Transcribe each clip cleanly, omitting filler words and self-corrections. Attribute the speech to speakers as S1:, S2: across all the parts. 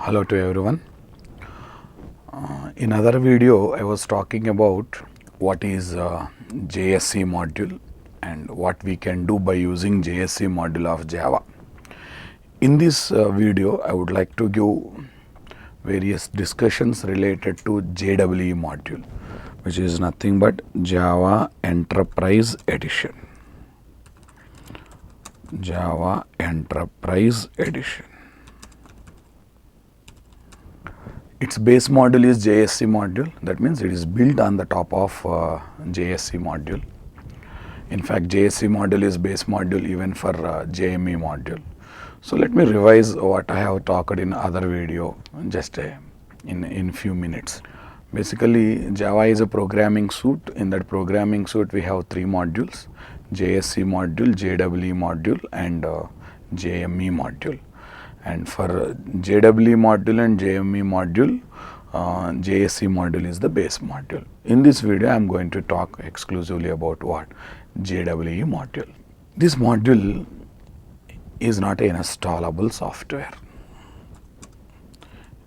S1: Hello to everyone. In other video, I was talking about what is JSC module and what we can do by using JSC module of Java. In this video, I would like to give various discussions related to JEE module, which is nothing but Java Enterprise Edition. Java Enterprise Edition. Its base module is JSC module. That means it is built on the top of JSC module. In fact, JSC module is base module even for JME module. So let me revise what I have talked in other video just in few minutes. Basically, Java is a programming suite. In that programming suite, we have three modules: JSC module, JEE module, and JME module. And for JEE module and JME module, JSC module is the base module. In this video, I am going to talk exclusively about what? JEE module. This module is not an installable software.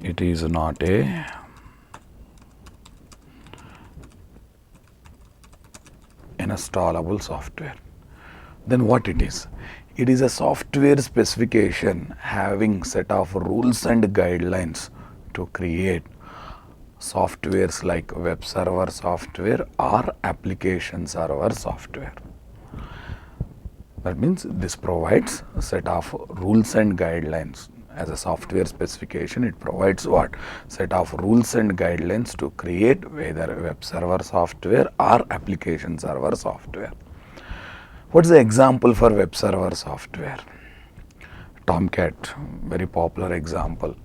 S1: It is not a installable software. Then what it is? It is a software specification having set of rules and guidelines to create softwares like web server software or application server software. That means this provides a set of rules and guidelines. As a software specification, it provides what? Set of rules and guidelines to create whether web server software or application server software. What is the example for web server software? Tomcat, very popular example.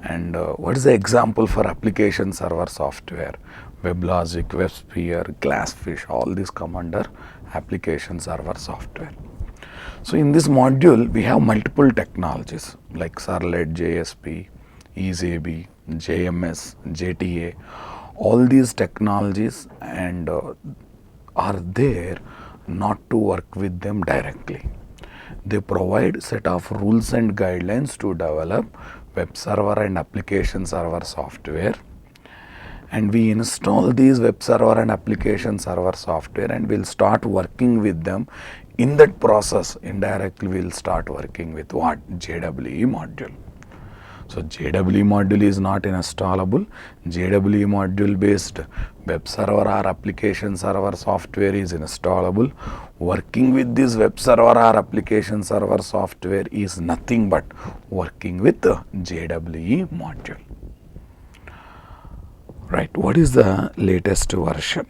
S1: And what is the example for application server software? WebLogic, WebSphere, Glassfish, all these come under application server software. So in this module, we have multiple technologies like Servlet, JSP, EasyB, JMS, JTA. All these technologies and are there not to work with them directly. They provide set of rules and guidelines to develop web server and application server software, and we install these web server and application server software and we'll start working with them. In that process, indirectly we'll start working with what? JEE module. So JEE module is not installable. JEE module based web server or application server software is installable. Working with this web server or application server software is nothing but working with the JEE module. Right, what is the latest version?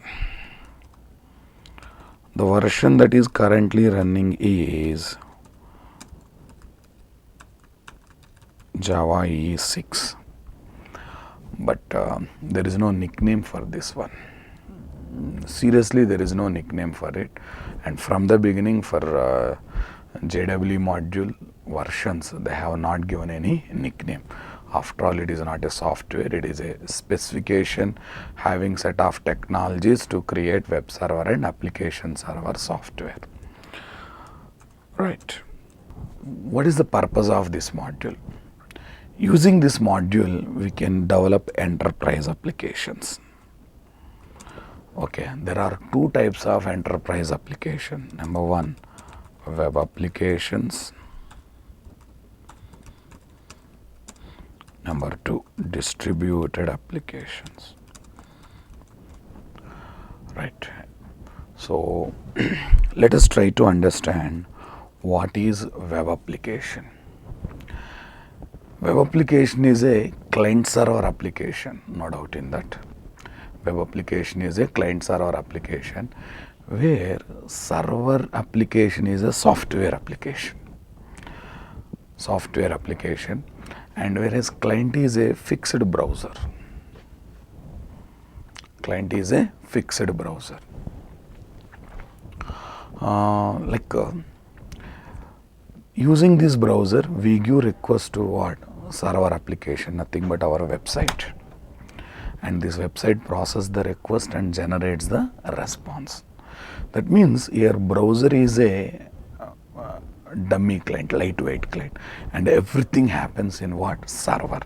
S1: The version that is currently running is Java EE 6, but there is no nickname for this one. Seriously, there is no nickname for it, and from the beginning for JEE module versions, they have not given any nickname. After all, it is not a software, it is a specification having set of technologies to create web server and application server software. Right. What is the purpose of this module? Using this module, we can develop enterprise applications. Okay, there are two types of enterprise application. Number one, web applications. Number two, distributed applications. Right. So let us try to understand what is web application. Web application is a client server application, no doubt in that. Web application is a client server application where server application is a software application. Software application, and whereas client is a fixed browser. Client is a fixed browser. Using this browser, we give request to what? Server application, nothing but our website. And this website processes the request and generates the response. That means your browser is a dummy client, lightweight client, and everything happens in what? Server.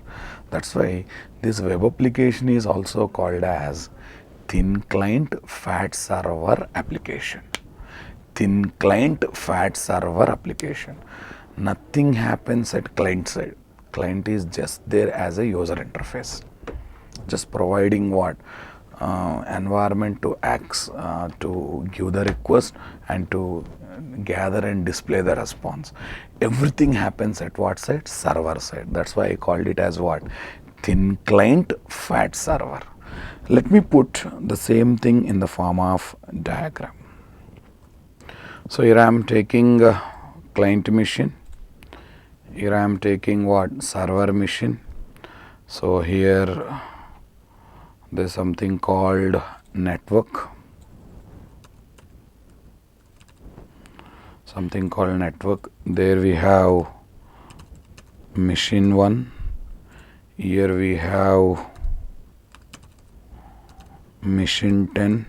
S1: That's why this web application is also called as thin client fat server application. Thin client fat server application. Nothing happens at client side. Client is just there as a user interface, just providing what environment to act, to give the request and to gather and display the response. Everything happens at what side? Server side. That's why I called it as what? Thin client fat server. Let me put the same thing in the form of diagram. So here I am taking client machine. Here I am taking what? Server machine. So here there is something called network. Something called network. There we have machine 1. Here we have machine 10.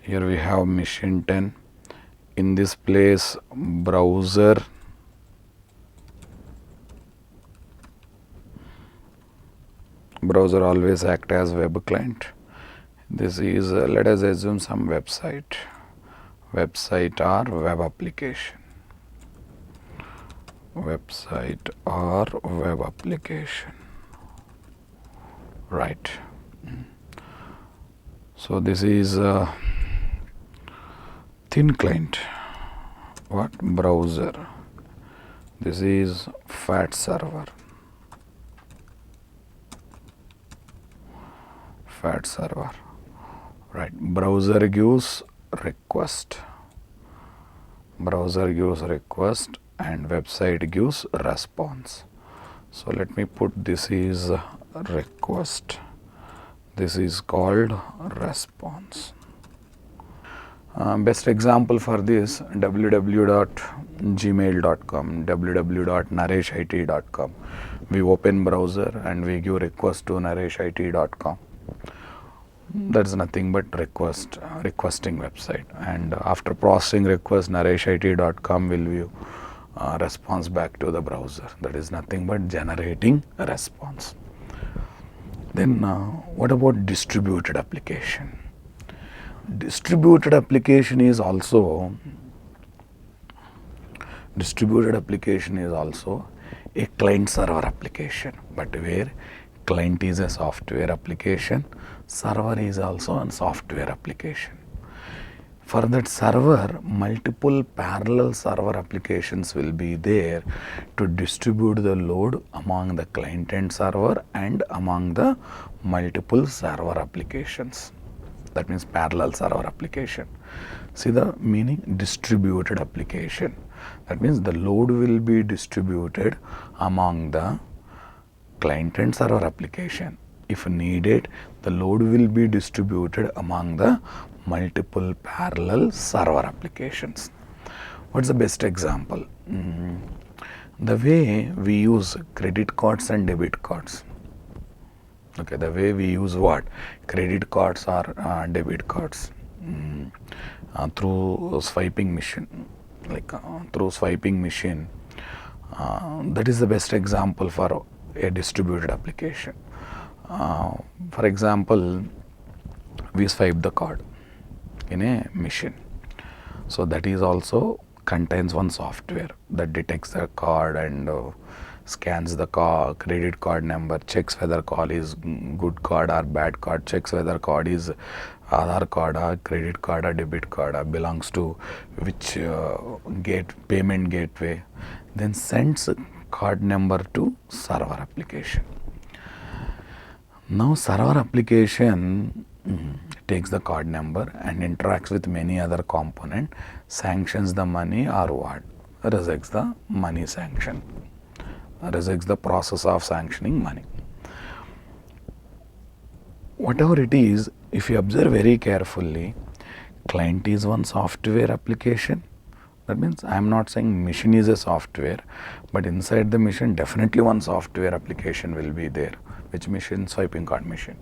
S1: Here we have machine 10. In this place, browser. Browser always act as web client. This is let us assume some website or web application. Website or web application. Right. So this is thin client. What? Browser. This is fat server. Fat server. Right. Browser gives request. Browser gives request and website gives response. So let me put this is request. This is called response. Best example for this, www.gmail.com, www.nareshit.com. We open browser and we give request to nareshit.com. That's nothing but requesting website. And after processing request, nareshit.com will give response back to the browser. That is nothing but generating a response. Then what about distributed application? Distributed application is also a client server application, but where client is a software application, server is also a software application. For that server, multiple parallel server applications will be there to distribute the load among the client and server and among the multiple server applications. That means parallel server application. See the meaning? Distributed application. That means the load will be distributed among the client and server application. If needed, the load will be distributed among the multiple parallel server applications. What's the best example? The way we use credit cards and debit cards. Okay, the way we use what? Credit cards or debit cards through swiping machine, through swiping machine. That is the best example for a distributed application. For example, we swipe the card in a machine. So that is also contains one software that detects the card and scans the credit card number, checks whether card is good card or bad card, checks whether card is Aadhaar card or credit card or debit card or belongs to which payment gateway, then sends card number to server application. Now server application takes the card number and interacts with many other component, sanctions the money or what? Rejects the money sanction. Rejects the process of sanctioning money. Whatever it is, if you observe very carefully, client is one software application. That means I am not saying machine is a software, but inside the machine definitely one software application will be there. Which machine? Swiping card machine.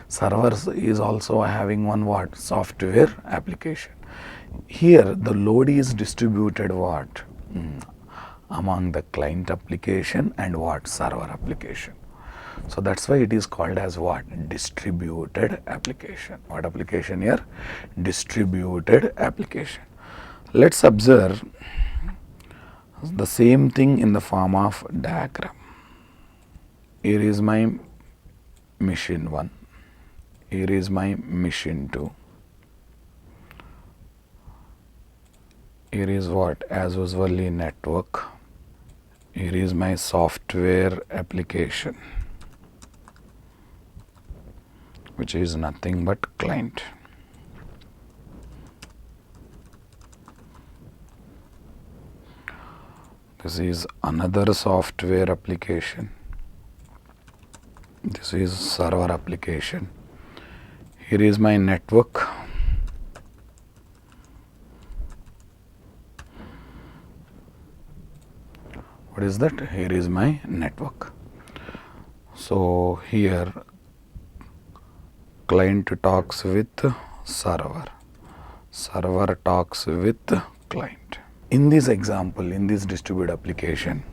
S1: Servers is also having one what? Software application. Here the load is distributed what? among the client application and what? Server application. So that's why it is called as what? Distributed application. What application here? Distributed application. Let's observe the same thing in the form of diagram. Here is my machine 1. Here is my machine 2. Here is what? As usually network. Here is my software application, which is nothing but client. This is another software application. This is server application. Here is my network. What is that? Here is my network. So here client talks with server. Server talks with client. In this example, in this distributed application,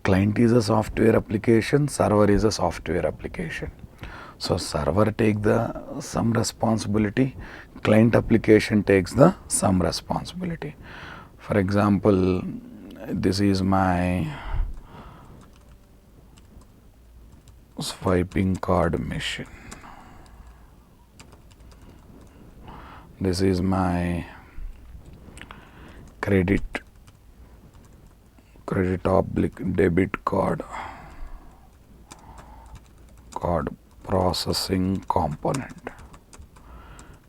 S1: client is a software application, server is a software application. So server takes the some responsibility, client application takes the some responsibility. For example, this is my swiping card machine. This is my credit debit card processing component.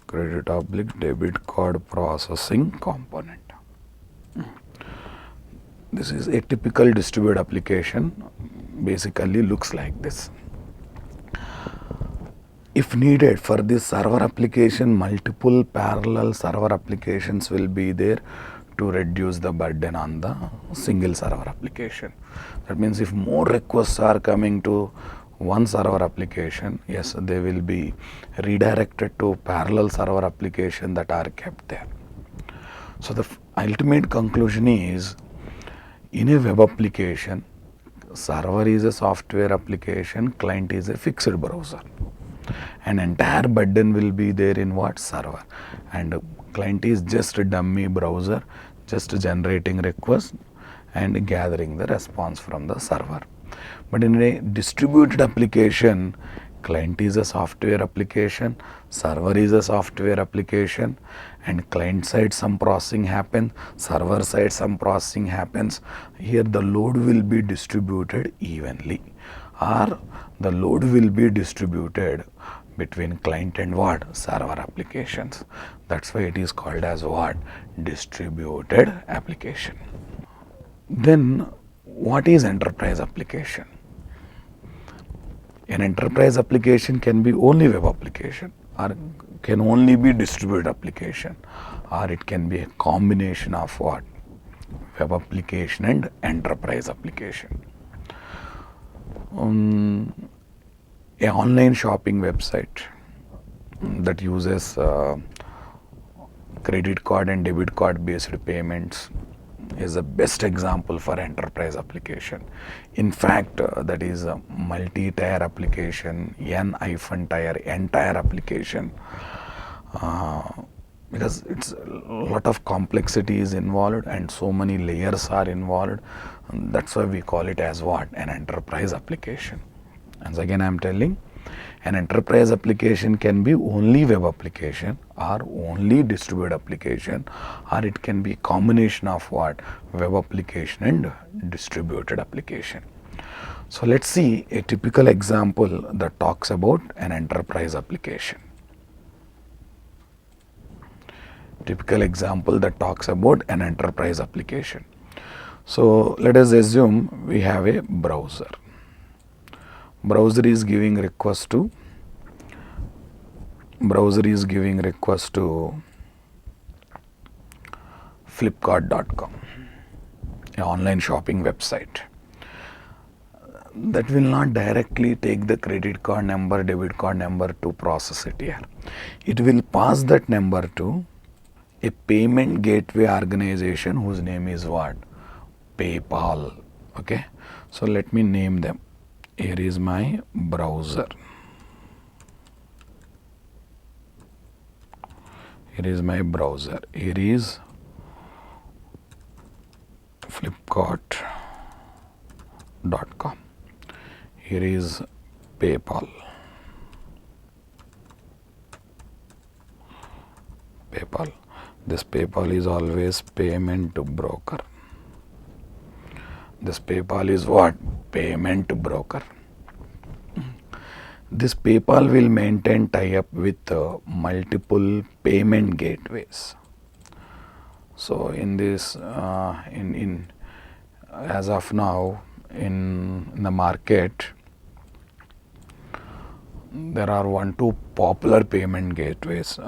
S1: Credit debit card processing component. This is a typical distributed application, basically looks like this. If needed for this server application, multiple parallel server applications will be there to reduce the burden on the single server application. That means if more requests are coming to one server application, yes, they will be redirected to parallel server application that are kept there. So the ultimate conclusion is, in a web application, server is a software application, client is a fixed browser. An entire burden will be there in what? Server. And client is just a dummy browser, just generating requests and gathering the response from the server. But in a distributed application, client is a software application, server is a software application, and client side some processing happens, server side some processing happens. Here the load will be distributed evenly, or the load will be distributed between client and what? Server applications. That's why it is called as what? Distributed application. Then what is enterprise application? An enterprise application can be only web application, or can only be distributed application, or it can be a combination of what? Web application and enterprise application. A online shopping website that uses credit card and debit card based payments is the best example for enterprise application. In fact, that is a multi-tier application, N-tier, entire application, because it's a lot of complexity is involved and so many layers are involved. That's why we call it as what? An enterprise application. And again I am telling, an enterprise application can be only web application or only distributed application, or it can be combination of what? Web application and distributed application. So let's see a typical example that talks about an enterprise application. Typical example that talks about an enterprise application. So let us assume we have a browser. Browser is giving request to flipkart.com, an online shopping website. That will not directly take the credit card number, debit card number to process it here. It will pass that number to a payment gateway organization whose name is what? PayPal. Okay, so let me name them. Here is my browser. Here is my browser. Here is Flipkart.com. Here is PayPal. PayPal. This PayPal is always payment broker. This PayPal is what? Payment broker. This PayPal will maintain tie-up with multiple payment gateways. So in this, as of now, in the market, there are 1-2 popular payment gateways,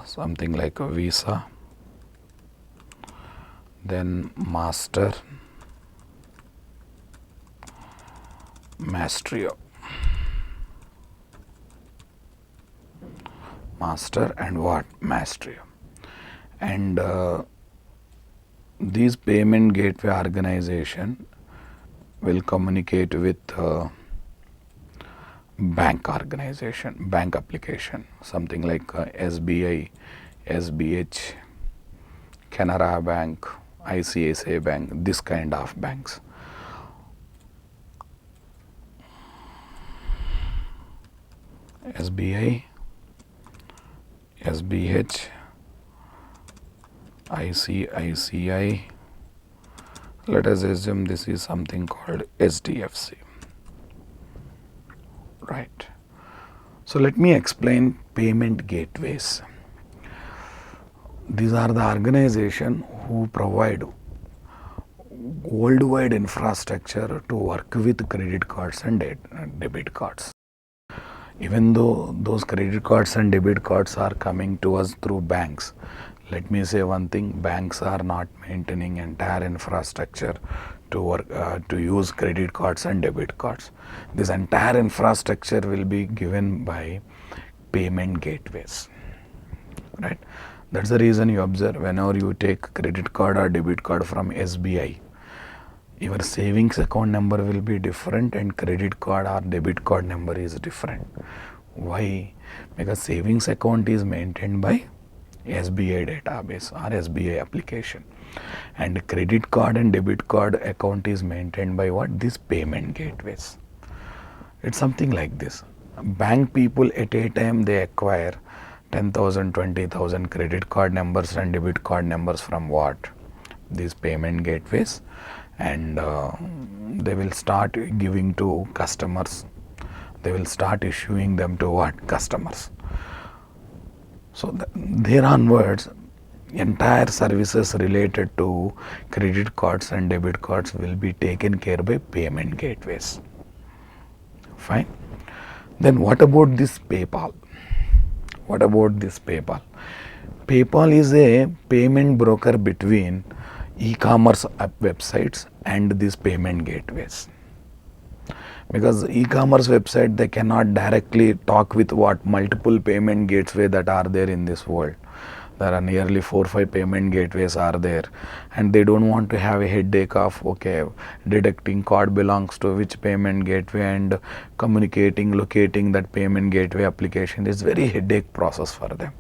S1: something like a Visa, then Master, Maestro, Master and what? Maestro. And these payment gateway organization will communicate with bank organization, bank application, something like SBI, SBH, Canara Bank, ICICI Bank, this kind of banks. SBI, SBH, ICICI, let us assume this is something called SDFC. Right. So let me explain payment gateways. These are the organization who provide worldwide infrastructure to work with credit cards and debit cards. Even though those credit cards and debit cards are coming to us through banks, let me say one thing, banks are not maintaining entire infrastructure to work to use credit cards and debit cards. This entire infrastructure will be given by payment gateways, right? That's the reason you observe whenever you take credit card or debit card from SBI, your savings account number will be different and credit card or debit card number is different. Why? Because savings account is maintained by SBI database or SBI application, and credit card and debit card account is maintained by what? These payment gateways. It's something like this. Bank people at a time they acquire 10,000, 20,000 credit card numbers and debit card numbers from what? These payment gateways, and they will start giving to customers. They will start issuing them to what? Customers. So there onwards, entire services related to credit cards and debit cards will be taken care by payment gateways. Fine. Then what about this PayPal? What about this PayPal? PayPal is a payment broker between e-commerce websites and these payment gateways. Because e-commerce website, they cannot directly talk with what? Multiple payment gateways that are there in this world. There are nearly 4-5 payment gateways are there, and they don't want to have a headache of detecting card belongs to which payment gateway and communicating, locating that payment gateway application. Is very headache process for them.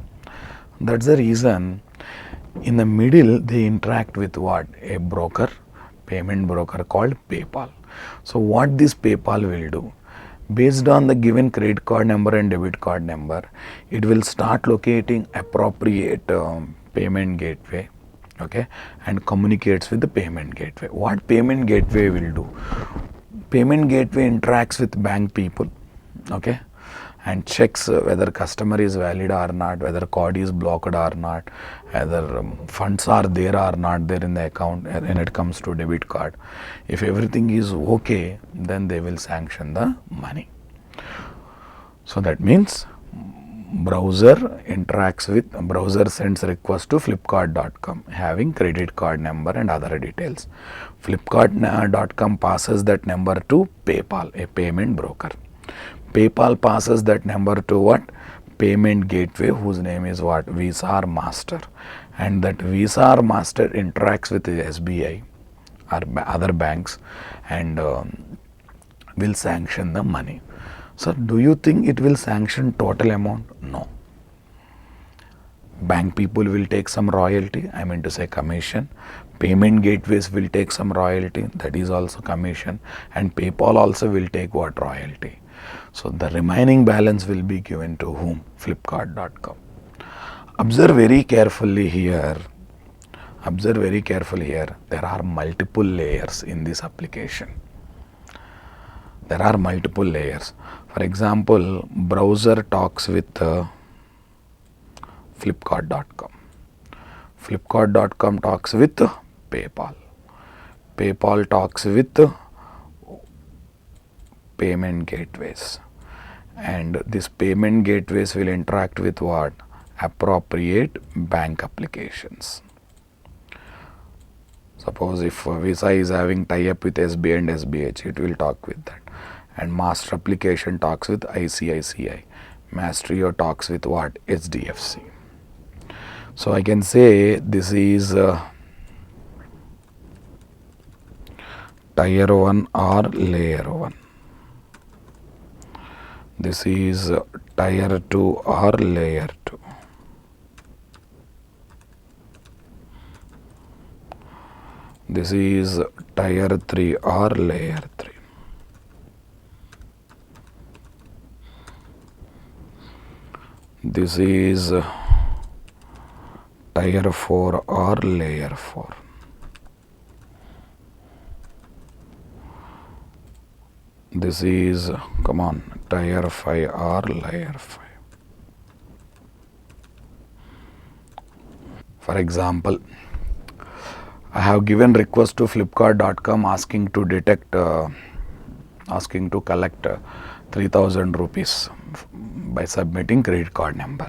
S1: That's the reason in the middle they interact with what? A broker, payment broker called PayPal. So what this PayPal will do? Based on the given credit card number and debit card number, it will start locating appropriate payment gateway, okay, and communicates with the payment gateway. What payment gateway will do? Payment gateway interacts with bank people, okay, and checks whether customer is valid or not, whether card is blocked or not, whether funds are there or not there in the account when it comes to debit card. If everything is okay, then they will sanction the money. So that means browser interacts with, browser sends request to Flipkart.com having credit card number and other details. Flipkart.com passes that number to PayPal, a payment broker. PayPal passes that number to what? payment gateway whose name is what? Visa or Master, and that Visa or Master interacts with the SBI or other banks and will sanction the money. So do you think it will sanction total amount? No. Bank people will take some royalty, I mean to say commission. Payment gateways will take some royalty, that is also commission, and PayPal also will take what? Royalty. So the remaining balance will be given to whom? Flipkart.com. Observe very carefully here. Observe very carefully here. There are multiple layers in this application. There are multiple layers. For example, browser talks with Flipkart.com. Flipkart.com talks with PayPal. PayPal talks with payment gateways. And these payment gateways will interact with what? Appropriate bank applications. Suppose if Visa is having tie-up with SBI and SBH, it will talk with that. And Master application talks with ICICI. Maestrio talks with what? HDFC. So I can say this is tier 1 or layer 1. This is tier 2 or layer 2. This is tier 3 or layer 3. This is tier 4 or layer 4. This is, come on, tier 5 or layer 5. For example, I have given request to Flipkart.com asking to detect, asking to collect 3000 rupees by submitting credit card number.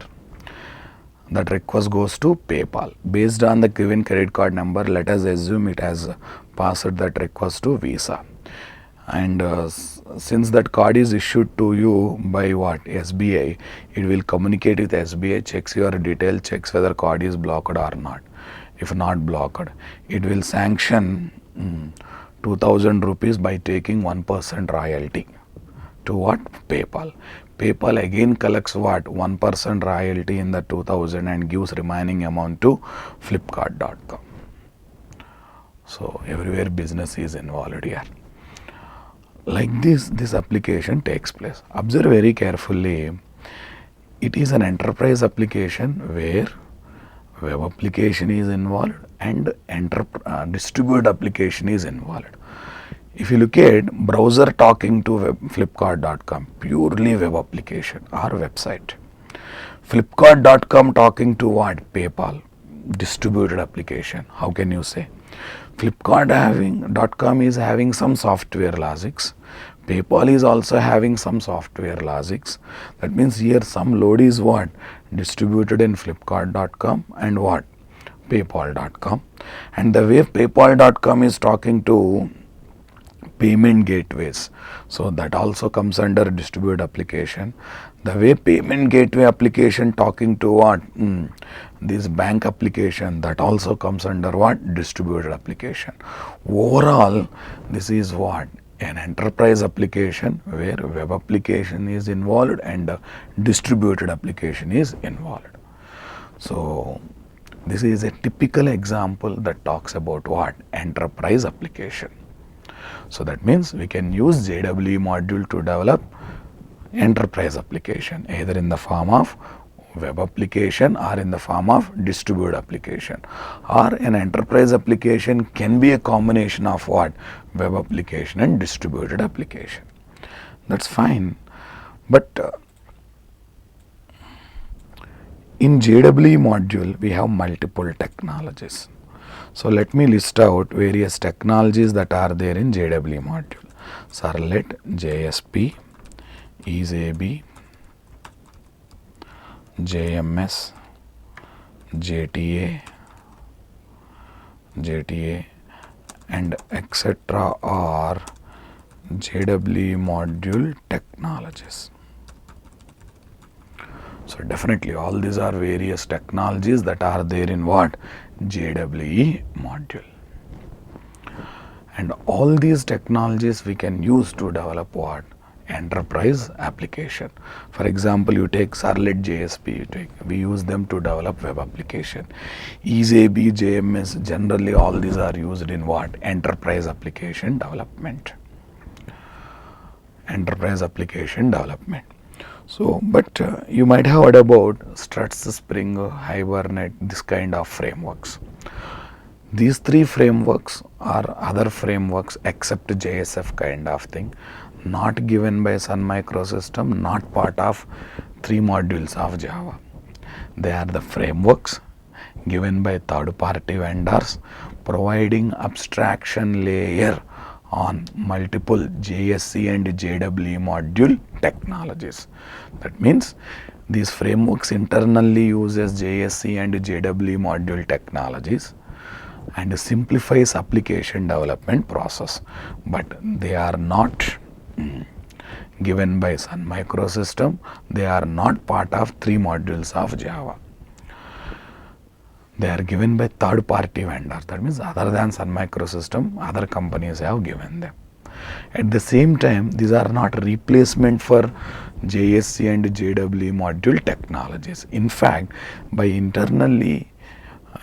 S1: That request goes to PayPal. Based on the given credit card number, let us assume it has passed that request to Visa. And since that card is issued to you by what? SBI, it will communicate with SBI, checks your detail, checks whether card is blocked or not. If not blocked, it will sanction 2000 rupees by taking 1% royalty to what? PayPal. PayPal again collects what? 1% royalty in the 2000 and gives remaining amount to Flipkart.com. So everywhere business is involved here. Like this application takes place. Observe very carefully. It is an enterprise application where web application is involved and distributed application is involved. If you look at browser talking to Flipkart.com, purely web application or website. Flipkart.com talking to what? PayPal, distributed application. How can you say? Flipkart.com is having some software logics. PayPal is also having some software logics. That means here some load is what? Distributed in Flipkart.com and what? PayPal.com. And the way PayPal.com is talking to payment gateways, so that also comes under distributed application. The way payment gateway application talking to what? This bank application, that also comes under what? Distributed application. Overall, this is what? An enterprise application where web application is involved and distributed application is involved. So this is a typical example that talks about what? Enterprise application. So that means we can use JWE module to develop enterprise application, either in the form of web application or in the form of distributed application. Or an enterprise application can be a combination of what? Web application and distributed application. That's fine. But in JWE module, we have multiple technologies. So let me list out various technologies that are there in JWE module. Servlet, JSP, EaseAB, JMS, JTA, and etc. are JWE module technologies. So definitely all these are various technologies that are there in what? JEE module. And all these technologies we can use to develop what? Enterprise application. For example, you take Servlet JSP, we use them to develop web application. EJB, JMS, generally all these are used in what? Enterprise application development. Enterprise application development. So, but you might have heard about Struts, Spring, Hibernate, this kind of frameworks. These three frameworks are other frameworks except JSF kind of thing, not given by Sun Microsystem, not part of 3 modules of Java. They are the frameworks given by third-party vendors, providing abstraction layer on multiple JSC and JEE module technologies. That means these frameworks internally uses JSC and JEE module technologies and simplifies application development process, but they are not given by Sun Microsystem. They are not part of 3 modules of Java. They are given by third-party vendors. That means other than Sun Microsystem, other companies have given them. At the same time, these are not replacement for JSC and JEE module technologies. In fact, by internally,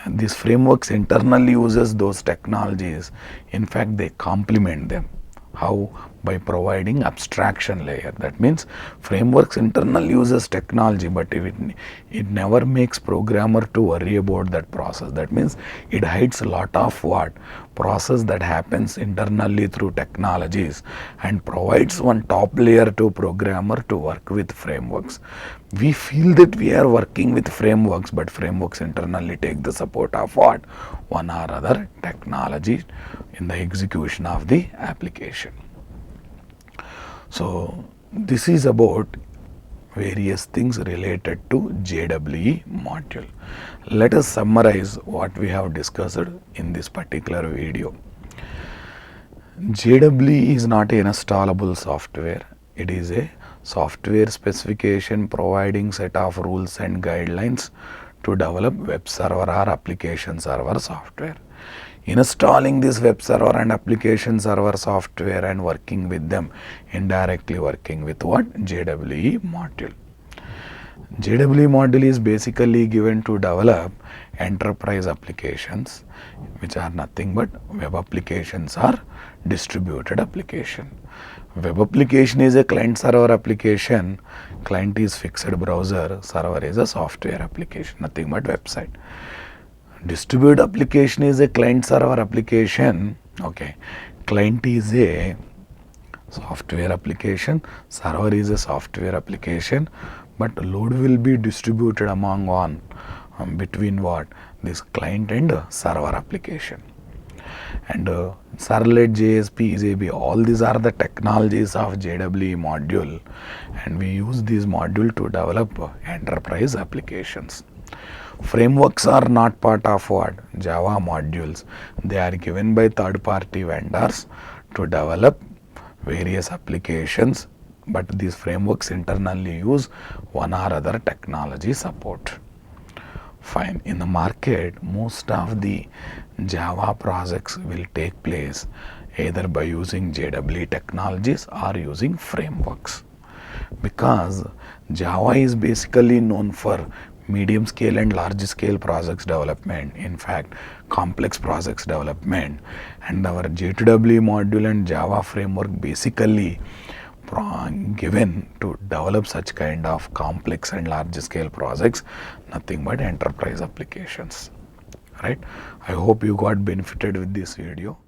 S1: these frameworks internally uses those technologies. In fact, they complement them. How? By providing abstraction layer. That means frameworks internally uses technology, but it never makes programmer to worry about that process. That means it hides a lot of what? Process that happens internally through technologies and provides one top layer to programmer to work with frameworks. We feel that we are working with frameworks, but frameworks internally take the support of what? One or other technology in the execution of the application. So this is about various things related to JEE module. Let us summarize what we have discussed in this particular video. JEE is not an installable software. It is a software specification providing set of rules and guidelines to develop web server or application server software. Installing this web server and application server software and working with them, indirectly working with what? JEE module. JEE module is basically given to develop enterprise applications, which are nothing but web applications or distributed application. Web application is a client server application. Client is fixed browser, server is a software application, nothing but website. Distributed application is a client server application. Okay, client is a software application, server is a software application, but load will be distributed among one between what? This client and server application. And Servlet, JSP, EJB, all these are the technologies of JEE module, and we use this module to develop enterprise applications. Frameworks are not part of what? Java modules. They are given by third-party vendors to develop various applications, but these frameworks internally use one or other technology support. Fine. In the market, most of the Java projects will take place either by using JEE technologies or using frameworks, because Java is basically known for medium scale and large scale projects development, in fact complex projects development, and our JEE module and Java framework basically given to develop such kind of complex and large scale projects, nothing but enterprise applications, right? I hope you got benefited with this video.